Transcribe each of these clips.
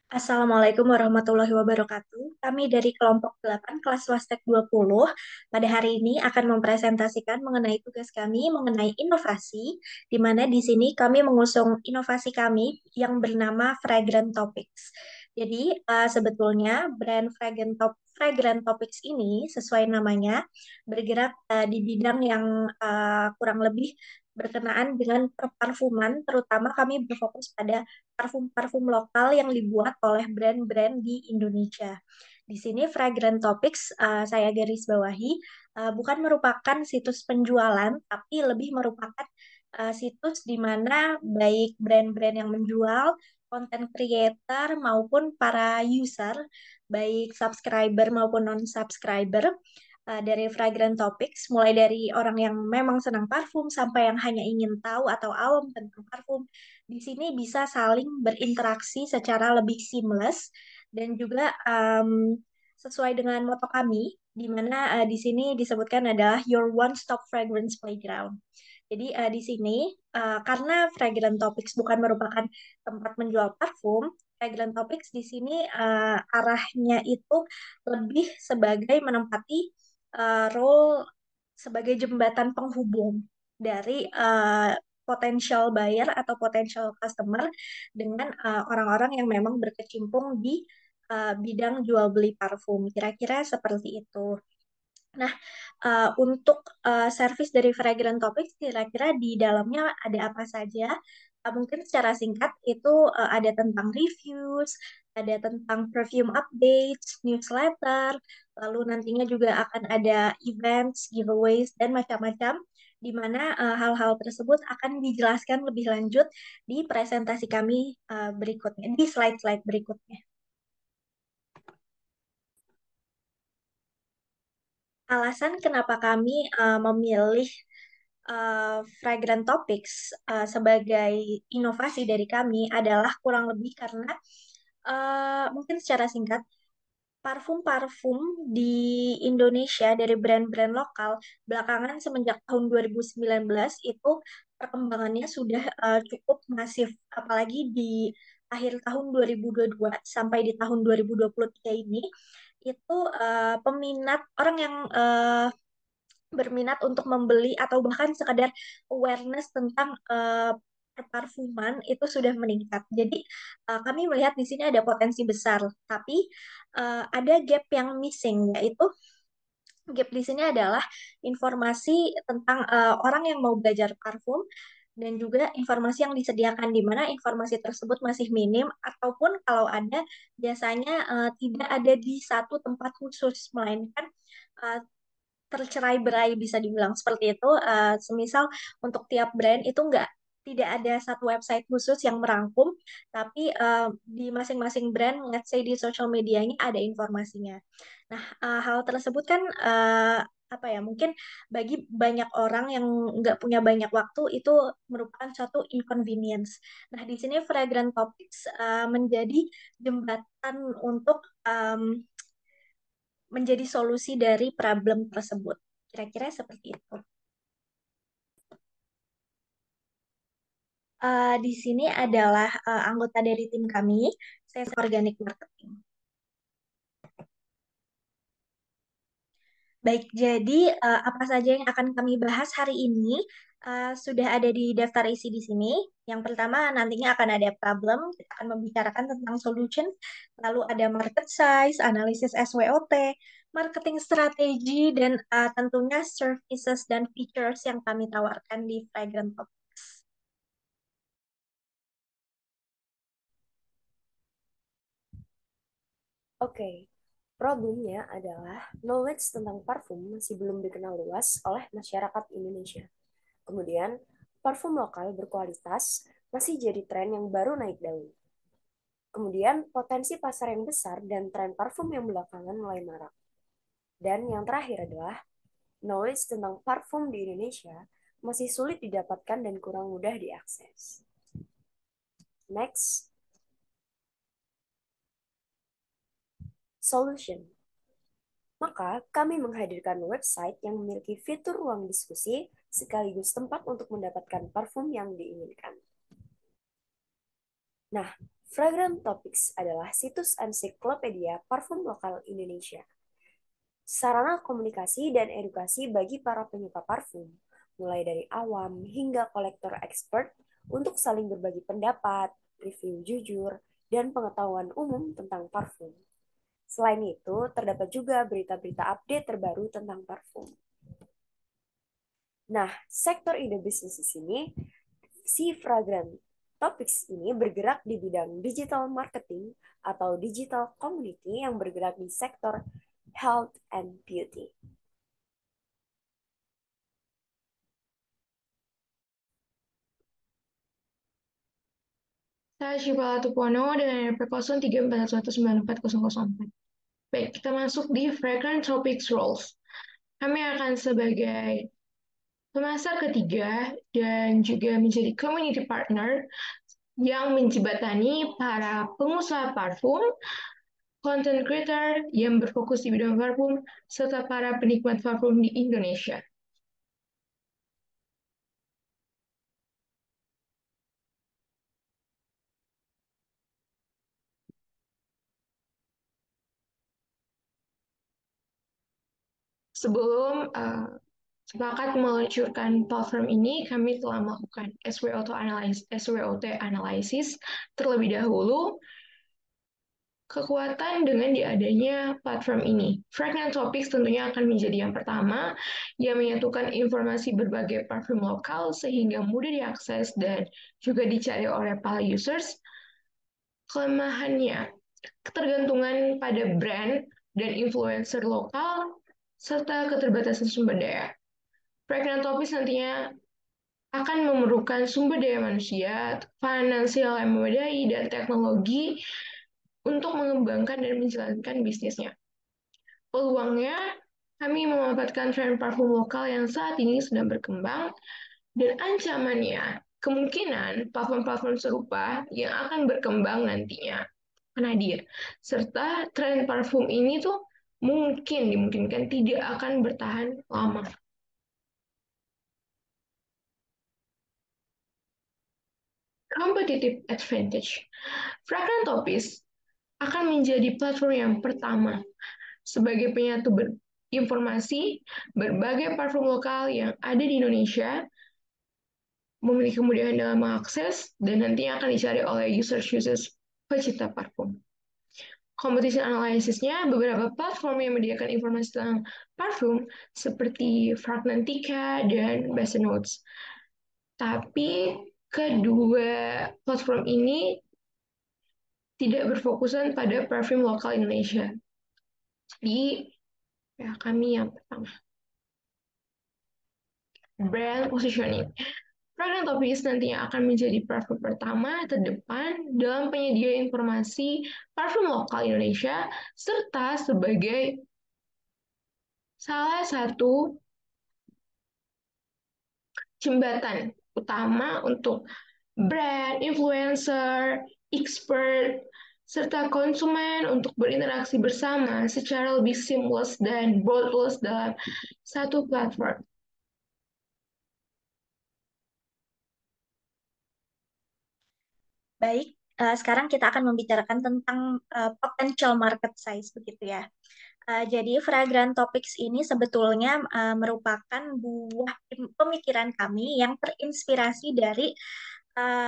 Assalamualaikum warahmatullahi wabarakatuh. Kami dari kelompok 8 kelas Wastek 20 pada hari ini akan mempresentasikan mengenai tugas kami mengenai inovasi, di mana di sini kami mengusung inovasi kami yang bernama Fragrant Topics. Jadi, sebetulnya brand Fragrant Topics ini sesuai namanya bergerak di bidang yang kurang lebih berkenaan dengan perparfuman, terutama kami berfokus pada parfum-parfum lokal yang dibuat oleh brand-brand di Indonesia. Di sini Fragrant Topics saya garis bawahi bukan merupakan situs penjualan, tapi lebih merupakan situs di mana baik brand-brand yang menjual, content creator maupun para user, baik subscriber maupun non-subscriber dari Fragrant Topics, mulai dari orang yang memang senang parfum sampai yang hanya ingin tahu atau awam tentang parfum, di sini bisa saling berinteraksi secara lebih seamless dan juga sesuai dengan moto kami, di mana di sini disebutkan adalah Your One Stop Fragrance Playground. Jadi di sini karena Fragrant Topics bukan merupakan tempat menjual parfum, Fragrant Topics di sini arahnya itu lebih sebagai menempati role sebagai jembatan penghubung dari potential buyer atau potential customer dengan orang-orang yang memang berkecimpung di bidang jual beli parfum. Kira-kira seperti itu. Nah, untuk service dari Fragrant Topics, kira-kira di dalamnya ada apa saja? Mungkin secara singkat itu ada tentang reviews, ada tentang perfume updates, newsletter, lalu nantinya juga akan ada events, giveaways, dan macam-macam, di mana hal-hal tersebut akan dijelaskan lebih lanjut di presentasi kami berikutnya, di slide-slide berikutnya. Alasan kenapa kami memilih Fragrant Topics sebagai inovasi dari kami adalah kurang lebih karena mungkin secara singkat parfum-parfum di Indonesia dari brand-brand lokal belakangan semenjak tahun 2019 itu perkembangannya sudah cukup masif, apalagi di akhir tahun 2022 sampai di tahun 2023 ini itu peminat orang yang berminat untuk membeli atau bahkan sekadar awareness tentang perparfuman itu sudah meningkat. Jadi kami melihat di sini ada potensi besar, tapi ada gap yang missing, yaitu gap di sini adalah informasi tentang orang yang mau belajar parfum dan juga informasi yang disediakan di mana informasi tersebut masih minim ataupun kalau ada biasanya tidak ada di satu tempat khusus melainkan uh, tercerai-berai bisa dibilang seperti itu. Semisal untuk tiap brand itu tidak ada satu website khusus yang merangkum, tapi di masing-masing brand, let's say di social medianya ada informasinya. Nah, hal tersebut kan apa ya? Mungkin bagi banyak orang yang nggak punya banyak waktu itu merupakan suatu inconvenience. Nah, di sini Fragrant Topics menjadi jembatan untuk menjadi solusi dari problem tersebut. Kira-kira seperti itu. Di sini adalah anggota dari tim kami, saya organic marketing. Baik, jadi apa saja yang akan kami bahas hari ini sudah ada di daftar isi di sini. Yang pertama nantinya akan ada problem, kita akan membicarakan tentang solution, lalu ada market size, analisis SWOT, marketing strategi, dan tentunya services dan features yang kami tawarkan di Fragrant Pop. Oke, problemnya adalah knowledge tentang parfum masih belum dikenal luas oleh masyarakat Indonesia. Kemudian, parfum lokal berkualitas masih jadi tren yang baru naik daun. Kemudian, potensi pasar yang besar dan tren parfum yang belakangan mulai marak. Dan yang terakhir adalah knowledge tentang parfum di Indonesia masih sulit didapatkan dan kurang mudah diakses. Next, solution. Maka, kami menghadirkan website yang memiliki fitur ruang diskusi sekaligus tempat untuk mendapatkan parfum yang diinginkan. Nah, Fragrant Topics adalah situs ensiklopedia parfum lokal Indonesia, sarana komunikasi dan edukasi bagi para penyuka parfum, mulai dari awam hingga kolektor expert untuk saling berbagi pendapat, review jujur, dan pengetahuan umum tentang parfum. Selain itu, terdapat juga berita-berita update terbaru tentang parfum. Nah, sektor ide bisnis di sini, si Fragrant Topics ini bergerak di bidang digital marketing atau digital community yang bergerak di sektor health and beauty. Saya Syifa Latupono dengan NRP 0341194004. Baik, kita masuk di Fragrant Topics Roles. Kami akan sebagai pemasar ketiga dan juga menjadi community partner yang menjembatani para pengusaha parfum, content creator yang berfokus di bidang parfum, serta para penikmat parfum di Indonesia. Sebelum sepakat meluncurkan platform ini, kami telah melakukan SWOT analysis terlebih dahulu. Kekuatan dengan diadanya platform ini. Fragrant Topics tentunya akan menjadi yang pertama yang menyatukan informasi berbagai parfum lokal sehingga mudah diakses dan juga dicari oleh para users. Kelemahannya, ketergantungan pada brand dan influencer lokal serta keterbatasan sumber daya. Fragrant Topics nantinya akan memerlukan sumber daya manusia, finansial yang memadai, dan teknologi untuk mengembangkan dan menjalankan bisnisnya. Peluangnya, kami memanfaatkan tren parfum lokal yang saat ini sedang berkembang, dan ancamannya, kemungkinan parfum-parfum serupa yang akan berkembang nantinya akan hadir. Serta tren parfum ini tuh dimungkinkan tidak akan bertahan lama. Competitive advantage. Fragrant Topics akan menjadi platform yang pertama sebagai penyatu informasi berbagai parfum lokal yang ada di Indonesia, memiliki kemudahan dalam mengakses, dan nantinya akan dicari oleh users-users pecinta parfum. Competition analysisnya, beberapa platform yang menyediakan informasi tentang parfum seperti Fragrantica dan Best Notes. Tapi kedua platform ini tidak berfokusan pada parfum lokal Indonesia. Jadi, ya kami yang pertama. Brand positioning. Fragrant Topics nantinya akan menjadi parfum pertama terdepan dalam penyedia informasi parfum lokal Indonesia, serta sebagai salah satu jembatan utama untuk brand, influencer, expert, serta konsumen untuk berinteraksi bersama secara lebih seamless dan broadless dalam satu platform. Baik, sekarang kita akan membicarakan tentang potential market size begitu ya. Jadi Fragrant Topics ini sebetulnya merupakan buah pemikiran kami yang terinspirasi dari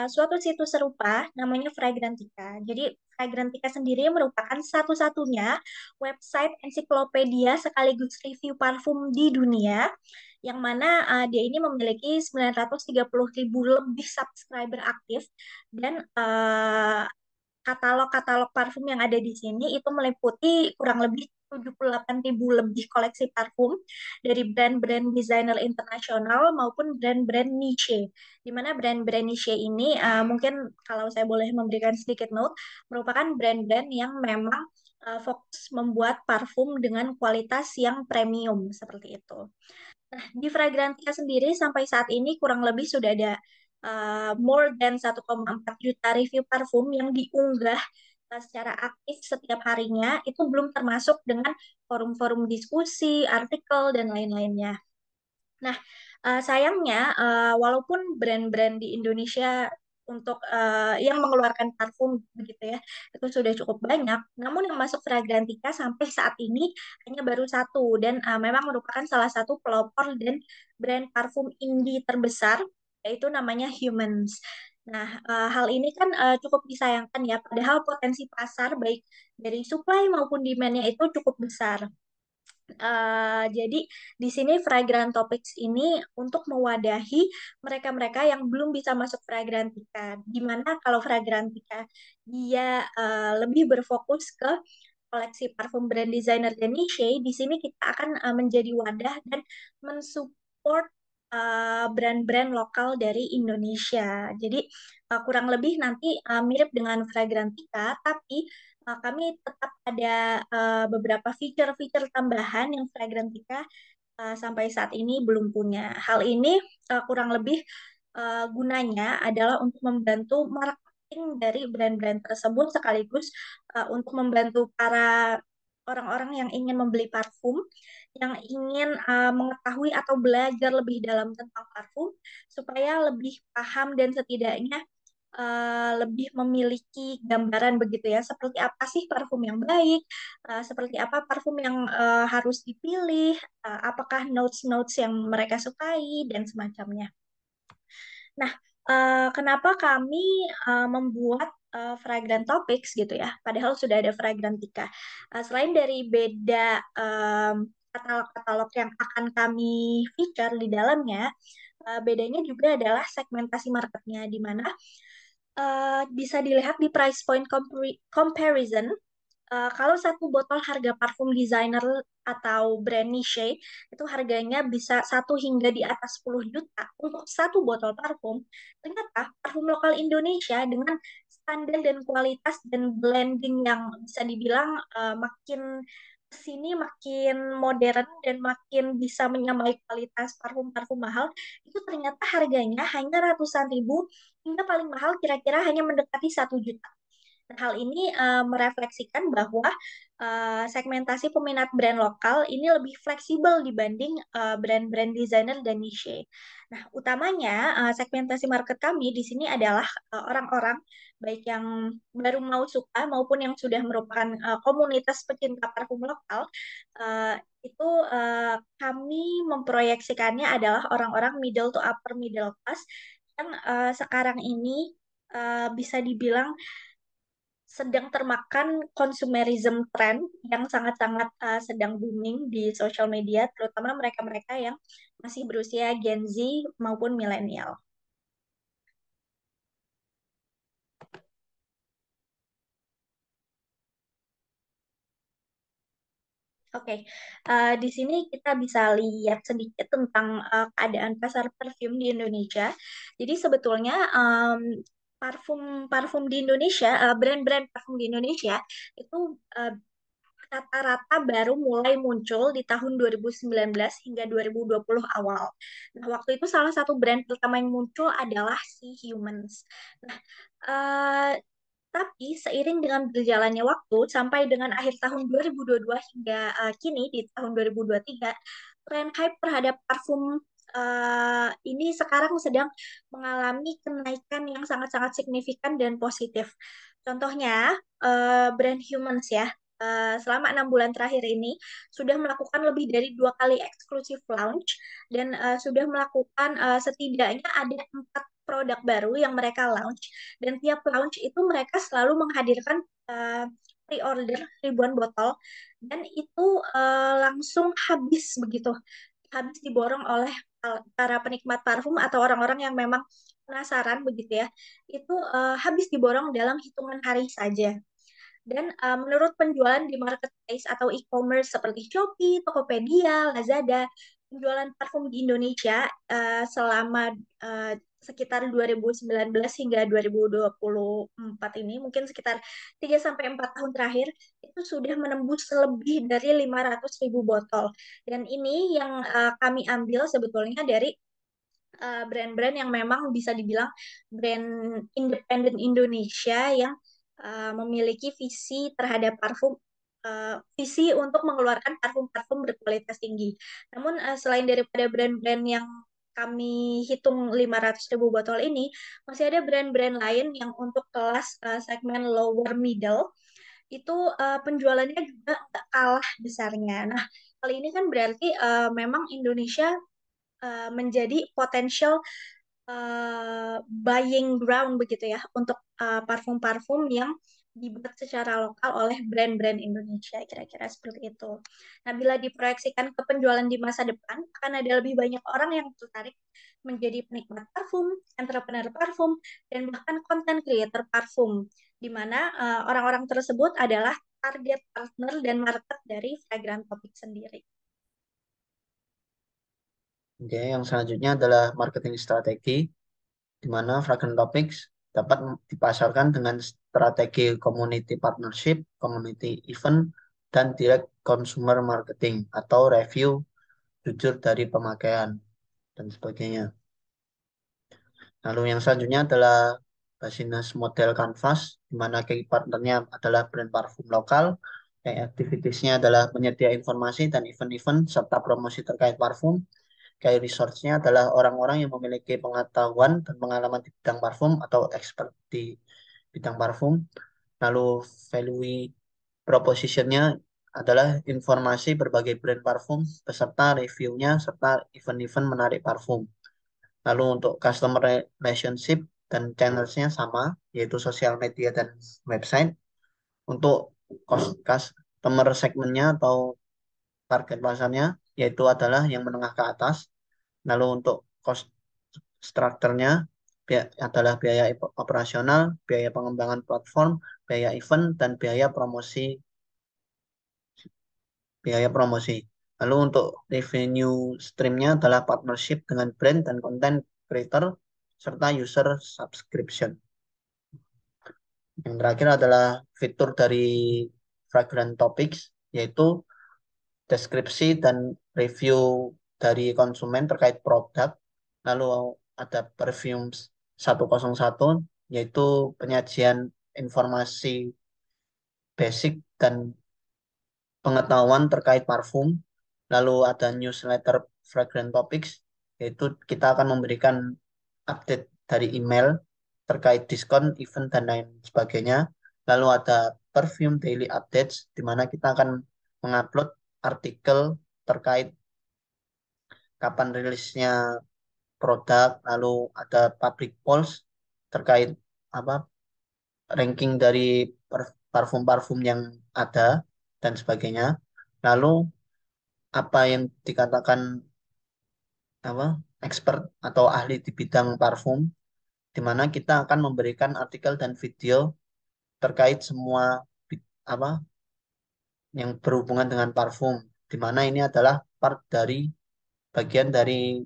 suatu situs serupa namanya Fragrantica. Jadi Fragrantica sendiri merupakan satu-satunya website ensiklopedia sekaligus review parfum di dunia yang mana dia ini memiliki 930.000 lebih subscriber aktif dan katalog-katalog parfum yang ada di sini itu meliputi kurang lebih 78.000 lebih koleksi parfum dari brand-brand desainer internasional maupun brand-brand niche. Di mana brand-brand niche ini mungkin kalau saya boleh memberikan sedikit note, merupakan brand-brand yang memang fokus membuat parfum dengan kualitas yang premium seperti itu. Nah, di Fragrantia sendiri sampai saat ini kurang lebih sudah ada more than 1,4 juta review parfum yang diunggah secara aktif setiap harinya. Itu belum termasuk dengan forum-forum diskusi, artikel, dan lain-lainnya. Nah, sayangnya walaupun brand-brand di Indonesia untuk yang mengeluarkan parfum begitu ya, itu sudah cukup banyak. Namun yang masuk Fragrantica sampai saat ini hanya baru satu dan memang merupakan salah satu pelopor dan brand parfum indie terbesar, yaitu namanya Humans. Nah, hal ini kan cukup disayangkan ya, padahal potensi pasar baik dari supply maupun demand-nya itu cukup besar. Jadi di sini Fragrant Topics ini untuk mewadahi mereka-mereka yang belum bisa masuk Fragrantica. Dimana kalau Fragrantica dia lebih berfokus ke koleksi parfum brand designer dan niche, di sini kita akan menjadi wadah dan mensupport brand-brand lokal dari Indonesia. Jadi kurang lebih nanti mirip dengan Fragrantica, tapi kami tetap ada beberapa fitur-fitur tambahan yang Fragrantica sampai saat ini belum punya. Hal ini kurang lebih gunanya adalah untuk membantu marketing dari brand-brand tersebut sekaligus untuk membantu para orang-orang yang ingin membeli parfum, yang ingin mengetahui atau belajar lebih dalam tentang parfum supaya lebih paham dan setidaknya lebih memiliki gambaran begitu ya, seperti apa sih parfum yang baik, seperti apa parfum yang harus dipilih, apakah notes-notes yang mereka sukai dan semacamnya. Nah, kenapa kami membuat Fragrant Topics gitu ya, padahal sudah ada Fragrantica. Selain dari beda katalog-katalog yang akan kami feature di dalamnya, bedanya juga adalah segmentasi marketnya, di mana bisa dilihat di price point comparison. Kalau satu botol harga parfum designer atau brand niche itu harganya bisa 1 hingga di atas 10 juta untuk satu botol parfum. Ternyata parfum lokal Indonesia dengan standar dan kualitas dan blending yang bisa dibilang makin sini makin modern dan makin bisa menyamai kualitas parfum-parfum mahal, itu ternyata harganya hanya ratusan ribu hingga paling mahal kira-kira hanya mendekati 1 juta. Nah, hal ini merefleksikan bahwa segmentasi peminat brand lokal ini lebih fleksibel dibanding brand-brand designer dan niche. Nah, utamanya segmentasi market kami di sini adalah orang-orang baik yang baru mau suka maupun yang sudah merupakan komunitas pecinta parfum lokal. eh, itu kami memproyeksikannya adalah orang-orang middle to upper middle class yang sekarang ini bisa dibilang sedang termakan consumerism trend yang sangat-sangat sedang booming di sosial media, terutama mereka-mereka yang masih berusia Gen Z maupun milenial. Oke, di sini kita bisa lihat sedikit tentang keadaan pasar parfum di Indonesia. Jadi sebetulnya parfum-parfum di Indonesia, brand-brand parfum di Indonesia itu uh, rata-rata baru mulai muncul di tahun 2019 hingga 2020 awal. Nah, waktu itu salah satu brand pertama yang muncul adalah si Humans. Nah, eh, tapi seiring dengan berjalannya waktu sampai dengan akhir tahun 2022 hingga kini di tahun 2023, tren hype terhadap parfum ini sekarang sedang mengalami kenaikan yang sangat-sangat signifikan dan positif. Contohnya, brand Humans ya, selama 6 bulan terakhir ini sudah melakukan lebih dari 2 kali eksklusif launch dan sudah melakukan setidaknya ada 4 produk baru yang mereka launch dan tiap launch itu mereka selalu menghadirkan pre-order ribuan botol dan itu langsung habis begitu, habis diborong oleh para penikmat parfum atau orang-orang yang memang penasaran begitu ya, itu habis diborong dalam hitungan hari saja. Dan menurut penjualan di marketplace atau e-commerce seperti Shopee, Tokopedia, Lazada, penjualan parfum di Indonesia selama sekitar 2019 hingga 2024 ini, mungkin sekitar 3 sampai 4 tahun terakhir, itu sudah menembus lebih dari 500 ribu botol. Dan ini yang kami ambil sebetulnya dari brand-brand yang memang bisa dibilang brand independen Indonesia yang memiliki visi terhadap parfum, visi untuk mengeluarkan parfum-parfum berkualitas tinggi. Namun selain daripada brand-brand yang kami hitung 500.000 botol ini, masih ada brand-brand lain yang untuk kelas segmen lower middle itu penjualannya juga nggak kalah besarnya. Nah, kali ini kan berarti memang Indonesia menjadi potensial buying ground begitu ya untuk parfum-parfum yang dibuat secara lokal oleh brand-brand Indonesia, kira-kira seperti itu. Nah, bila diproyeksikan ke penjualan di masa depan, akan ada lebih banyak orang yang tertarik menjadi penikmat parfum, entrepreneur parfum, dan bahkan content creator parfum, di mana orang-orang tersebut adalah target partner dan market dari Fragrant Topic sendiri. Oke, yang selanjutnya adalah marketing strategi, di mana Fragrant Topics dapat dipasarkan dengan strategi community partnership, community event, dan direct consumer marketing atau review jujur dari pemakaian dan sebagainya. Lalu yang selanjutnya adalah business model canvas, di mana key partnernya adalah brand parfum lokal, yang activitiesnya adalah menyedia informasi dan event-event serta promosi terkait parfum. Kayak resource-nya adalah orang-orang yang memiliki pengetahuan dan pengalaman di bidang parfum atau expert di bidang parfum. Lalu value proposition-nya adalah informasi berbagai brand parfum beserta reviewnya serta event-event menarik parfum. Lalu untuk customer relationship dan channels-nya sama, yaitu sosial media dan website. Untuk customer segmennya atau target pasarnya, yaitu adalah yang menengah ke atas. Lalu untuk cost strukturnya adalah biaya operasional, biaya pengembangan platform, biaya event, dan biaya promosi. Lalu untuk revenue streamnya adalah partnership dengan brand dan content creator, serta user subscription. Yang terakhir adalah fitur dari Fragrant Topics, yaitu deskripsi dan review dari konsumen terkait produk. Lalu ada Perfume 101, yaitu penyajian informasi basic dan pengetahuan terkait parfum. Lalu ada newsletter Fragrant Topics, yaitu kita akan memberikan update dari email terkait diskon, event, dan lain sebagainya. Lalu ada Perfume Daily Updates, di mana kita akan mengupload artikel terkait kapan rilisnya produk, lalu ada public polls terkait apa ranking dari parfum-parfum yang ada dan sebagainya. Lalu apa yang dikatakan apa expert atau ahli di bidang parfum, di mana kita akan memberikan artikel dan video terkait semua apa yang berhubungan dengan parfum, di mana ini adalah part dari bagian dari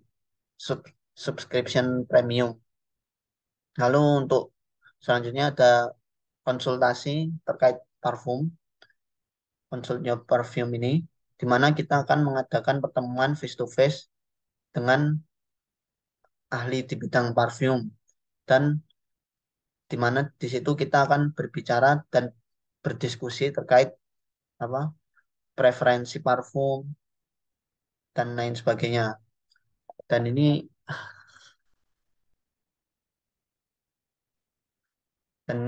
subscription premium. Lalu untuk selanjutnya ada konsultasi terkait parfum, konsulnya parfum ini, di mana kita akan mengadakan pertemuan face to face dengan ahli di bidang parfum, dan di mana di situ kita akan berbicara dan berdiskusi terkait apa preferensi parfum dan lain sebagainya. Dan ini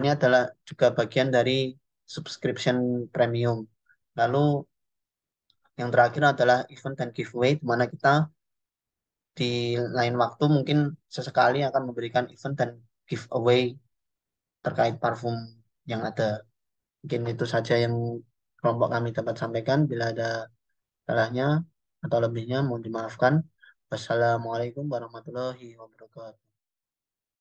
adalah juga bagian dari subscription premium. Lalu yang terakhir adalah event dan giveaway, di mana kita di lain waktu mungkin sesekali akan memberikan event dan giveaway terkait parfum yang ada. Mungkin itu saja yang kelompok kami dapat sampaikan. Bila ada salahnya atau lebihnya mohon dimaafkan. Wassalamualaikum warahmatullahi wabarakatuh.